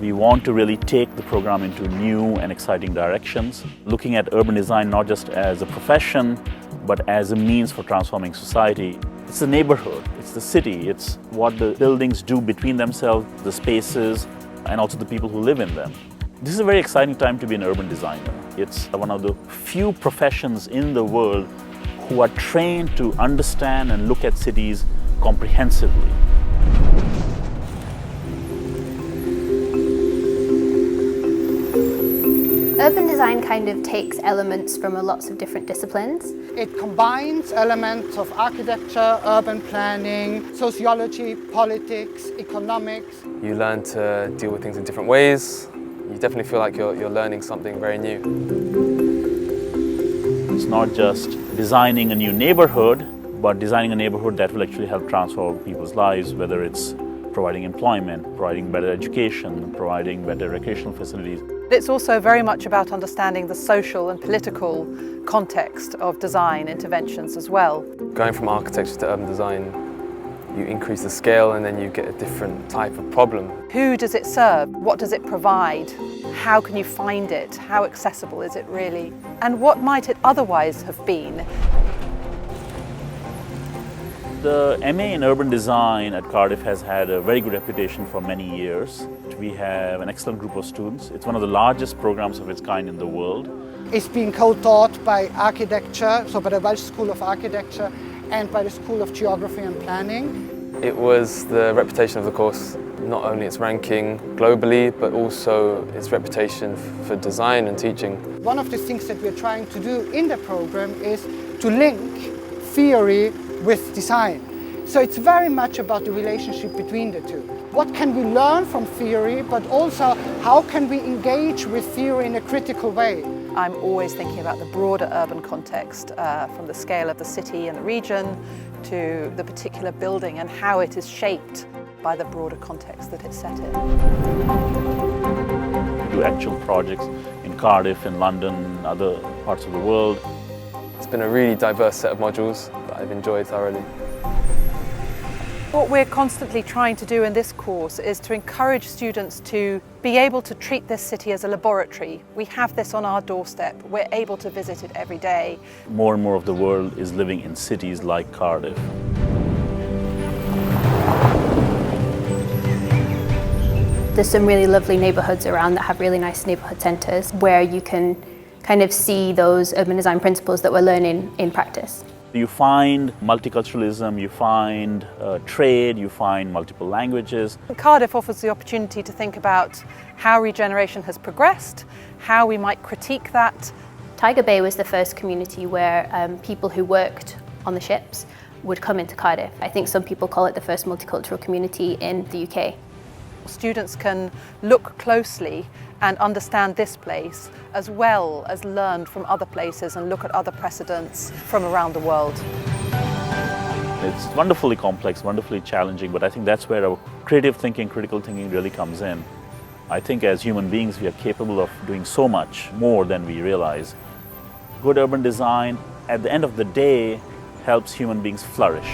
We want to really take the program into new and exciting directions, looking at urban design not just as a profession, but as a means for transforming society. It's the neighborhood, it's the city, it's what the buildings do between themselves, the spaces, and also the people who live in them. This is a very exciting time to be an urban designer. It's one of the few professions in the world who are trained to understand and look at cities comprehensively. Urban design kind of takes elements from lots of different disciplines. It combines elements of architecture, urban planning, sociology, politics, economics. You learn to deal with things in different ways. You definitely feel like you're learning something very new. It's not just designing a new neighborhood, but designing a neighborhood that will actually help transform people's lives, whether it's providing employment, providing better education, providing better recreational facilities. It's also very much about understanding the social and political context of design interventions as well. Going from architecture to urban design, you increase the scale and then you get a different type of problem. Who does it serve? What does it provide? How can you find it? How accessible is it really? And what might it otherwise have been? The MA in Urban Design at Cardiff has had a very good reputation for many years. We have an excellent group of students. It's one of the largest programs of its kind in the world. It's being co-taught by architecture, so by the Welsh School of Architecture and by the School of Geography and Planning. It was the reputation of the course, not only its ranking globally, but also its reputation for design and teaching. One of the things that we're trying to do in the program is to link theory with design. So it's very much about the relationship between the two. What can we learn from theory, but also how can we engage with theory in a critical way? I'm always thinking about the broader urban context, from the scale of the city and the region to the particular building and how it is shaped by the broader context that it's set in. We do actual projects in Cardiff, in London, other parts of the world. It's been a really diverse set of modules that I've enjoyed thoroughly. What we're constantly trying to do in this course is to encourage students to be able to treat this city as a laboratory. We have this on our doorstep. We're able to visit it every day. More and more of the world is living in cities like Cardiff. There's some really lovely neighbourhoods around that have really nice neighbourhood centres where you can kind of see those urban design principles that we're learning in practice. You find multiculturalism, you find trade, you find multiple languages. Cardiff offers the opportunity to think about how regeneration has progressed, how we might critique that. Tiger Bay was the first community where people who worked on the ships would come into Cardiff. I think some people call it the first multicultural community in the UK. Students can look closely and understand this place as well as learn from other places and look at other precedents from around the world. It's wonderfully complex, wonderfully challenging, but I think that's where our creative thinking, critical thinking really comes in. I think as human beings we are capable of doing so much more than we realize. Good urban design, at the end of the day, helps human beings flourish.